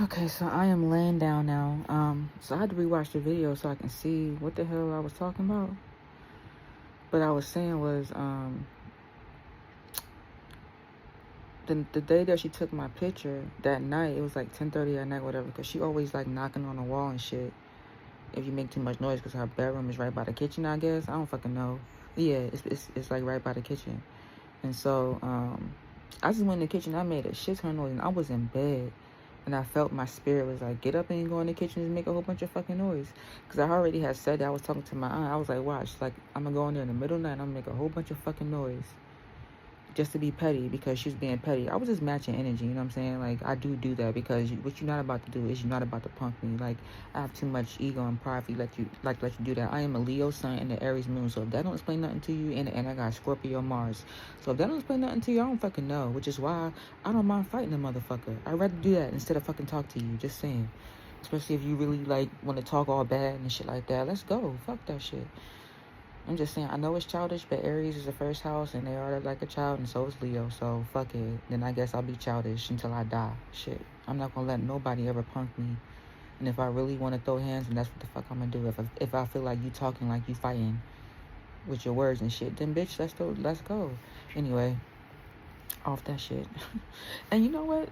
Okay, so I am laying down now. So I had to rewatch the video so I can see what the hell I was talking about. But I was saying was, the day that she took my picture that night, it was like 10:30 at night, whatever, because she always like knocking on the wall and shit if you make too much noise, because her bedroom is right by the kitchen, I guess. I don't fucking know. Yeah, it's like right by the kitchen. And so, I just went in the kitchen. I made a shit ton of noise, and I was in bed. And I felt my spirit was like, get up and go in the kitchen and make a whole bunch of fucking noise. Because I already had said that. I was talking to my aunt. I was like, watch, like, I'm going to go in there in the middle of the night and I'm going to make a whole bunch of fucking noise. Just to be petty, because she was being petty. I was just matching energy, you know what I'm saying? Like, I do that because what you're not about to do is you're not about to punk me. Like, I have too much ego and pride for let you do that. I am a Leo sun and the Aries moon, so if that don't explain nothing to you, and I got Scorpio Mars, so if that don't explain nothing to you, I don't fucking know. Which is why I don't mind fighting a motherfucker. I'd rather do that instead of fucking talk to you. Just saying. Especially if you really like want to talk all bad and shit like that. Let's go. Fuck that shit. I'm just saying, I know it's childish, but Aries is the first house, and they are like a child, and so is Leo. So fuck it. Then I guess I'll be childish until I die. Shit. I'm not gonna let nobody ever punk me. And if I really want to throw hands, then that's what the fuck I'm gonna do. If I feel like you talking like you fighting with your words and shit, then bitch, let's go. Anyway, off that shit. And you know what?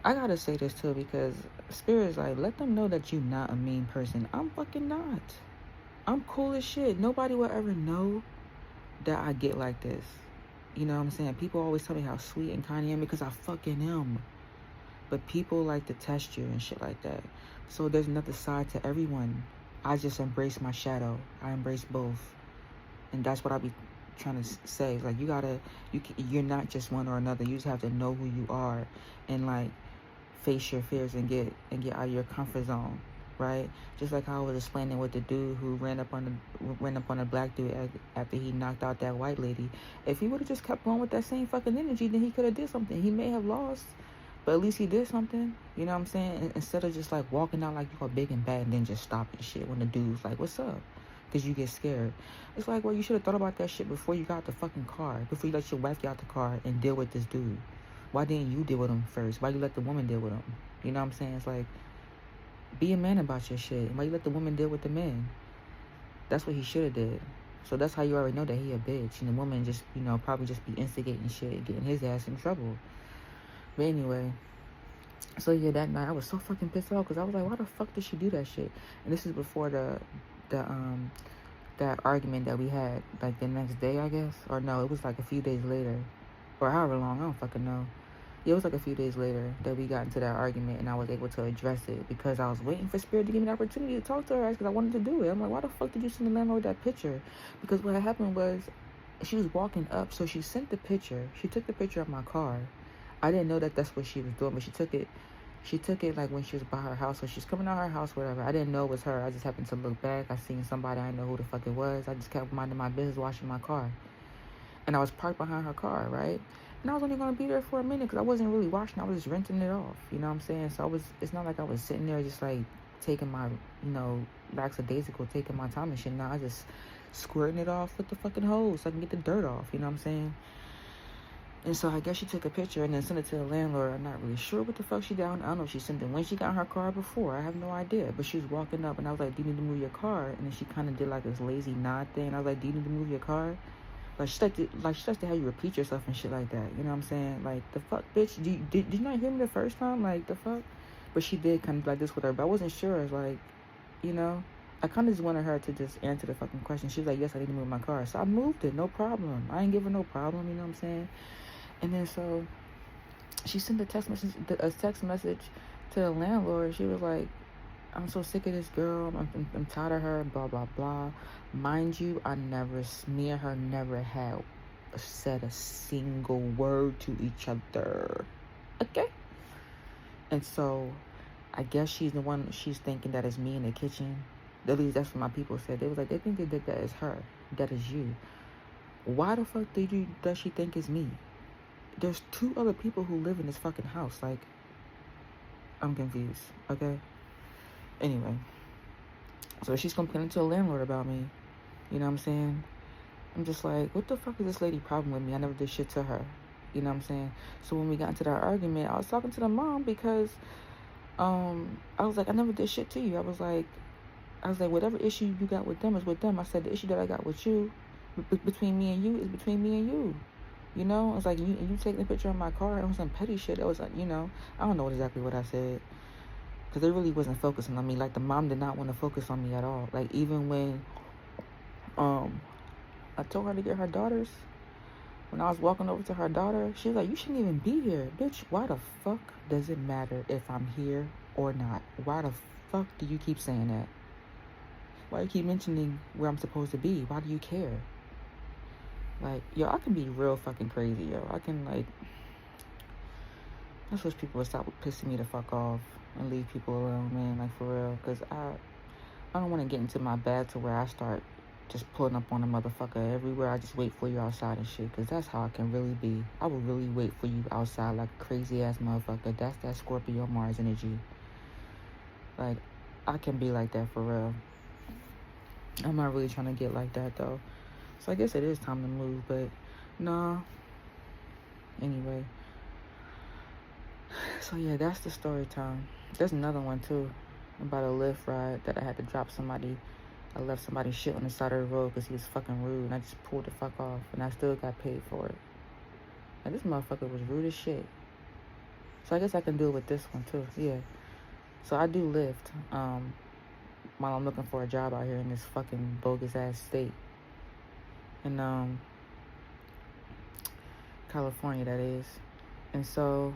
I gotta say this too, because Spirit's like, let them know that you not a mean person. I'm fucking not. I'm cool as shit. Nobody will ever know that I get like this. You know what I'm saying? People always tell me how sweet and kind I am because I fucking am. But people like to test you and shit like that. So there's another side to everyone. I just embrace my shadow. I embrace both. And that's what I be trying to say. Like, you're not just one or another. You just have to know who you are and like face your fears and get out of your comfort zone. Right? Just like how I was explaining with the dude who ran up on a black dude after he knocked out that white lady. If he would have just kept going with that same fucking energy, then he could have did something. He may have lost, but at least he did something. You know what I'm saying? Instead of just like walking out like you are big and bad and then just stopping shit when the dude's like, "What's up?" Because you get scared. It's like, well, you should have thought about that shit before you got the fucking car. Before you let your wife get out the car and deal with this dude. Why didn't you deal with him first? Why you let the woman deal with him? You know what I'm saying? It's like, be a man about your shit. Why you let the woman deal with the man? That's what he should have did. So that's how you already know that he a bitch. And the woman just, probably just be instigating shit, getting his ass in trouble. But anyway, so yeah, that night I was so fucking pissed off because I was like, why the fuck did she do that shit? And this is before that argument that we had, like the next day, I guess. Or no, it was like a few days later. Or however long, I don't fucking know. Yeah, it was like a few days later that we got into that argument, and I was able to address it because I was waiting for Spirit to give me the opportunity to talk to her because I wanted to do it. I'm like, why the fuck did you send the landlord that picture? Because what happened was she was walking up, so she sent the picture. She took the picture of my car. I didn't know that that's what she was doing, but she took it. She took it like when she was by her house, so she's coming out her house, whatever. I didn't know it was her. I just happened to look back. I seen somebody. I didn't know who the fuck it was. I just kept minding my business, washing my car. And I was parked behind her car, right? And I was only going to be there for a minute because I wasn't really washing. I was just rinsing it off. You know what I'm saying? So it's not like I was sitting there just like taking my, lackadaisical, taking my time and shit. No, I just squirting it off with the fucking hose so I can get the dirt off. You know what I'm saying? And so I guess she took a picture and then sent it to the landlord. I'm not really sure what the fuck she did. I don't know if she sent it when she got in her car before. I have no idea. But she was walking up and I was like, do you need to move your car? And then she kind of did like this lazy nod thing. And I was like, do you need to move your car? Like she likes to have you repeat yourself and shit like that. You know what I'm saying? Like, the fuck, bitch? Did you not hear me the first time? Like, the fuck? But she did kind of like this with her. But I wasn't sure. It's like, I kind of just wanted her to just answer the fucking question. She was like, yes, I need to move my car. So I moved it. No problem. I ain't give her no problem. You know what I'm saying? And then so she sent a text message to the landlord. She was like, I'm so sick of this girl. I'm tired of her, blah, blah, blah. Mind you, I never, me and her never had said a single word to each other. Okay? And so I guess she's thinking that it's me in the kitchen. At least that's what my people said. They was like, they think that is her. That is you. Why the fuck does she think it's me? There's 2 other people who live in this fucking house. Like, I'm confused. Okay? Anyway, so she's complaining to the landlord about me. You know what I'm saying? I'm just like, what the fuck is this lady problem with me? I never did shit to her. You know what I'm saying? So when we got into that argument, I was talking to the mom because I was like, I never did shit to you. I was like, whatever issue you got with them is with them. I said, the issue that I got with you, between me and you, is between me and you. You know, I was like, you taking a picture of my car, it was some petty shit. It was like, you know, I don't know exactly what I said. Because they really wasn't focusing on me. Like, the mom did not want to focus on me at all. Like, even when I told her to get her daughters, when I was walking over to her daughter, she was like, you shouldn't even be here. Bitch, why the fuck does it matter if I'm here or not? Why the fuck do you keep saying that? Why do you keep mentioning where I'm supposed to be? Why do you care? Like, yo, I can be real fucking crazy, yo. I can, like, I wish people would stop pissing me the fuck off and leave people alone, man. Like, for real. Because I don't want to get into my bag to where I start just pulling up on a motherfucker everywhere. I just wait for you outside and shit. Because that's how I can really be. I will really wait for you outside like a crazy ass motherfucker. That's that Scorpio Mars energy. Like, I can be like that for real. I'm not really trying to get like that, though. So I guess it is time to move, but nah. Anyway. So yeah, that's the story time. There's another one too, about a Lyft ride that I had to drop somebody. I left somebody shit on the side of the road because he was fucking rude, and I just pulled the fuck off, and I still got paid for it. And this motherfucker was rude as shit. So I guess I can do it with this one too. Yeah. So I do Lyft while I'm looking for a job out here in this fucking bogus ass state. In California, that is. And so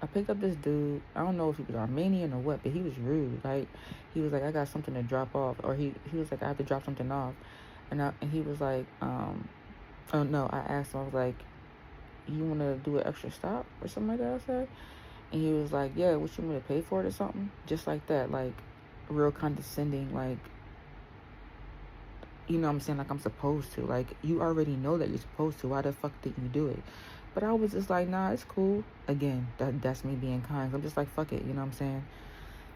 I picked up this dude. I don't know if he was Armenian or what, but he was rude. Like, he was like, I got something to drop off. Or he was like, I have to drop something off. And he was like, oh no, I asked him, I was like, you want to do an extra stop or something like that, I said? And he was like, yeah, what, you want me to pay for it or something? Just like that, like, real condescending, like, you know what I'm saying, like I'm supposed to. Like, you already know that you're supposed to. Why the fuck didn't you do it? But I was just like, nah, it's cool. Again, that's me being kind. I'm just like, fuck it, you know what I'm saying?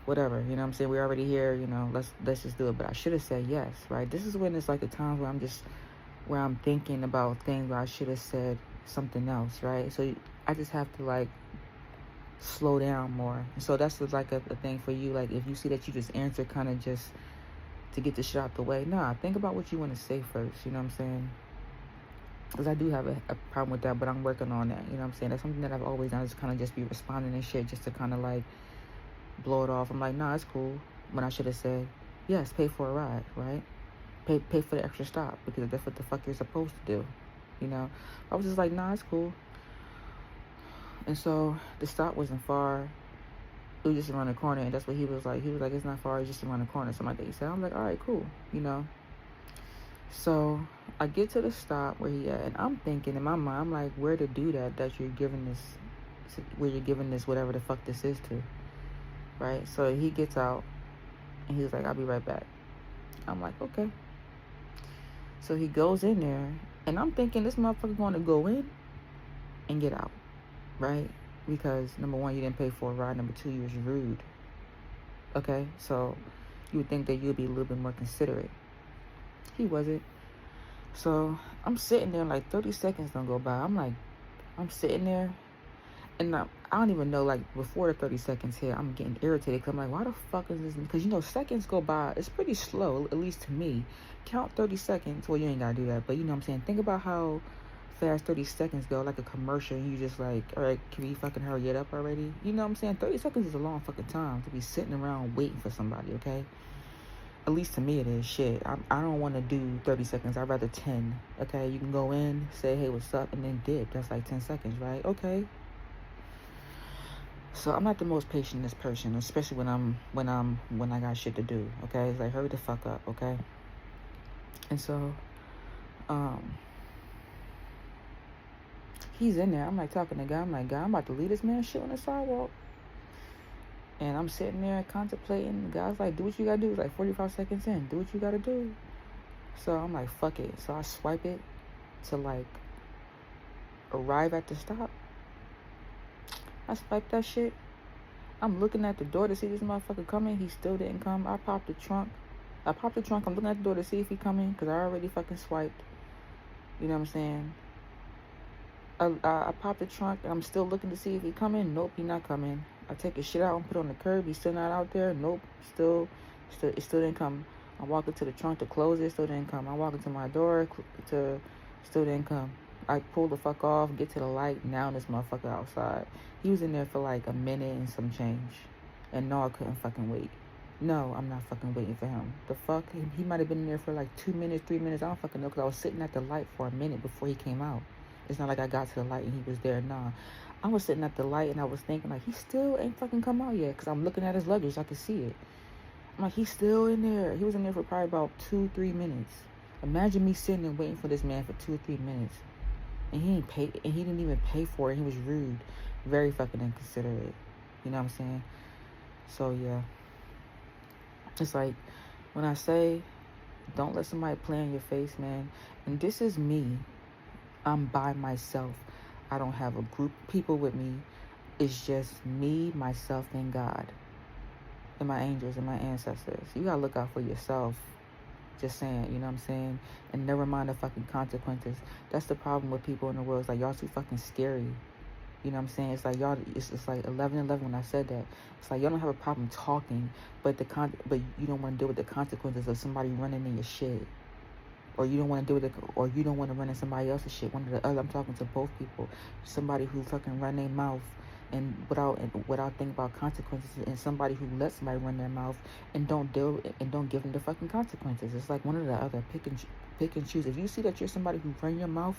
Whatever, you know what I'm saying? We're already here, you know, let's just do it. But I should have said yes, right? This is when it's like the times where I'm thinking about things where I should have said something else, right? So I just have to, like, slow down more. And so that's like a thing for you. Like, if you see that you just answer kind of just to get the shit out the way, nah, think about what you want to say first, you know what I'm saying? Because I do have a problem with that, but I'm working on that, you know what I'm saying? That's something that I've always done, is kind of just be responding and shit just to kind of, like, blow it off. I'm like, nah, it's cool. When I should have said, yes, pay for a ride, right? Pay for the extra stop, because that's what the fuck you're supposed to do, you know? I was just like, nah, it's cool. And so the stop wasn't far. It was just around the corner, and that's what he was like. He was like, it's not far, it's just around the corner, something like that. He said, I'm like, all right, cool, you know? So I get to the stop where he at, and I'm thinking in my mind, I'm like, where to do that you're giving this, whatever the fuck this is to, right? So he gets out, and he was like, I'll be right back. I'm like, okay. So he goes in there, and I'm thinking this motherfucker going to go in and get out, right? Because number one, you didn't pay for a ride. Number two, you was rude. Okay, so you would think that you'd be a little bit more considerate. He wasn't. So I'm sitting there, like 30 seconds don't go by. I'm sitting there, and I don't even know, like, before the 30 seconds hit, I'm getting irritated because I'm like, why the fuck is this? Because, you know, seconds go by. It's pretty slow, at least to me. Count 30 seconds. Well, you ain't got to do that, but you know what I'm saying? Think about how fast 30 seconds go, like a commercial, and you just like, all right, can we fucking hurry it up already? You know what I'm saying? 30 seconds is a long fucking time to be sitting around waiting for somebody, okay? At least to me it is. Shit, I don't want to do 30 seconds. I'd rather 10, okay? You can go in, say, hey, what's up, and then dip. That's like 10 seconds, right? Okay. So I'm not the most patientest person, especially when I got shit to do, okay? It's like, hurry the fuck up, okay? And so, he's in there. I'm like talking to the guy. I'm like, God, I'm about to leave this man shit on the sidewalk. And I'm sitting there contemplating. The guy's like, do what you gotta do. It's like 45 seconds in. Do what you gotta do. So I'm like, fuck it. So I swipe it to, like, arrive at the stop. I swipe that shit. I'm looking at the door to see this motherfucker coming. He still didn't come. I popped the trunk. I'm looking at the door to see if he coming, because I already fucking swiped. You know what I'm saying? I popped the trunk, and I'm still looking to see if he coming. Nope, he not coming. I take his shit out and put it on the curb. He's still not out there. Nope. Still, it still didn't come. I walk into the trunk to close it. Still didn't come. I walk into my door to, still didn't come. I pull the fuck off, get to the light. Now this motherfucker outside. He was in there for like a minute and some change. And no, I couldn't fucking wait. No, I'm not fucking waiting for him. The fuck? He might have been in there for like 2 minutes, 3 minutes. I don't fucking know, because I was sitting at the light for a minute before he came out. It's not like I got to the light and he was there. Nah. I was sitting at the light and I was thinking, like, he still ain't fucking come out yet, because I'm looking at his luggage. I could see it. I'm like, he's still in there. He was in there for probably about 2-3 minutes. Imagine me sitting and waiting for this man for 2 or 3 minutes. And he didn't pay, and he didn't even pay for it. He was rude. Very fucking inconsiderate. You know what I'm saying? So, yeah. It's like, when I say, don't let somebody play in your face, man. And this is me. I'm by myself. I don't have a group of people with me. It's just me, myself, and God. And my angels and my ancestors. You gotta look out for yourself. Just saying, you know what I'm saying? And never mind the fucking consequences. That's the problem with people in the world. It's like, y'all too fucking scary. You know what I'm saying? It's like, y'all, it's like 11:11 when I said that. It's like, y'all don't have a problem talking, but but you don't want to deal with the consequences of somebody running in your shit. Or you don't want to deal with or you don't want to run in somebody else's shit. One or the other. I'm talking to both people. Somebody who fucking run their mouth and without thinking about consequences, and somebody who lets somebody run their mouth and don't give them the fucking consequences. It's like one or the other. Pick and choose. If you see that you're somebody who run your mouth,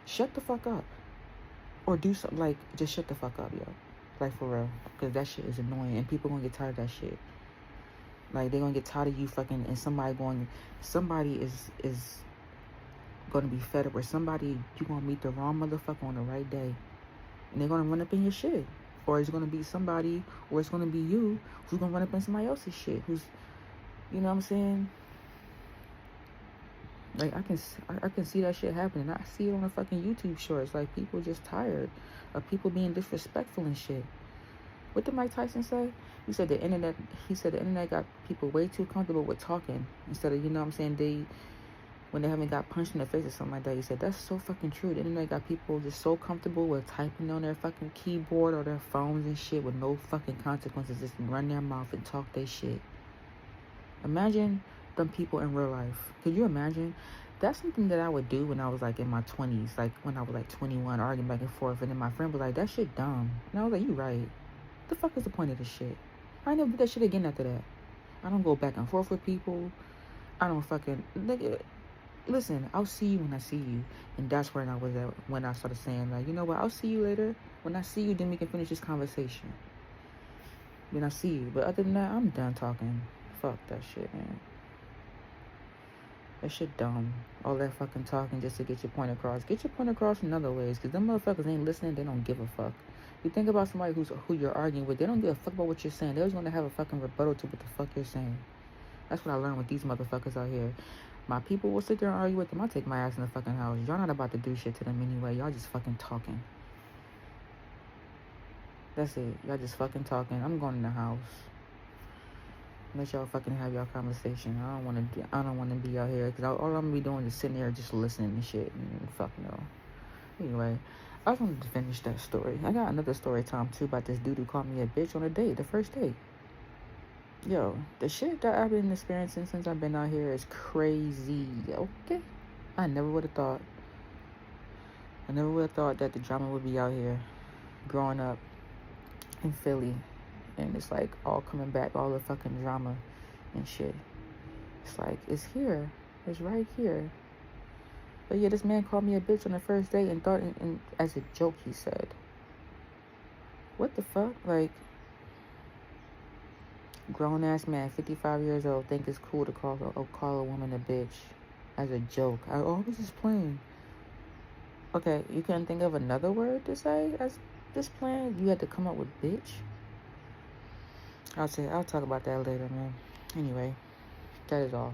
shut the fuck up. Or do something, like, just shut the fuck up, yo. Like, for real. Because that shit is annoying. And people gonna get tired of that shit. Like, they gonna get tired of you fucking, and somebody is gonna be fed up, or somebody, you gonna meet the wrong motherfucker on the right day. And they're gonna run up in your shit. Or it's gonna be somebody, or it's gonna be you, who's gonna run up in somebody else's shit. Who's, you know what I'm saying? Like, I can see that shit happening. I see it on the fucking YouTube shorts. Like, people just tired of people being disrespectful and shit. What did Mike Tyson say? He said the internet got people way too comfortable with talking instead of, you know what I'm saying, when they haven't got punched in the face or something like that. He said that's so fucking true. The internet got people just so comfortable with typing on their fucking keyboard or their phones and shit with no fucking consequences. Just run their mouth and talk their shit. Imagine them people in real life. Could you imagine? That's something that I would do when I was like in my 20s, like when I was like 21, arguing back and forth, and then my friend was like, that shit dumb. And I was like, you right. The fuck is the point of this shit? I never do that shit again after that. I don't go back and forth with people. I don't fucking, nigga, listen, I'll see you when I see you. And that's where I was at when I started saying, like, you know what, I'll see you later. When I see you, then we can finish this conversation. When I see you. But other than that, I'm done talking. Fuck that shit, man. That shit dumb. All that fucking talking just to get your point across. Get your point across in other ways. Because them motherfuckers ain't listening. They don't give a fuck. You think about somebody who you're arguing with. They don't give a fuck about what you're saying. They're just going to have a fucking rebuttal to what the fuck you're saying. That's what I learned with these motherfuckers out here. My people will sit there and argue with them. I'll take my ass in the fucking house. Y'all not about to do shit to them anyway. Y'all just fucking talking. That's it. Y'all just fucking talking. I'm going in the house. Let y'all fucking have y'all conversation. I don't want to be out here, because all I'm gonna be doing is sitting there just listening and shit, and fuck no. Anyway, I just wanted to finish that story. I got another story time too about this dude who called me a bitch on a date, the first date. Yo, the shit that I've been experiencing since I've been out here is crazy. Okay, I never would have thought. I never would have thought that the drama would be out here. Growing up in Philly. And it's like all coming back, all the fucking drama and shit. It's like, it's here. It's right here. But yeah, this man called me a bitch on the first date and thought, and as a joke, he said, what the fuck? Like, grown ass man, 55 years old, think it's cool to call a woman a bitch as a joke. I was just playing. Okay, you couldn't think of another word to say as this plan? You had to come up with bitch? I'll talk about that later, man. Anyway, that is all.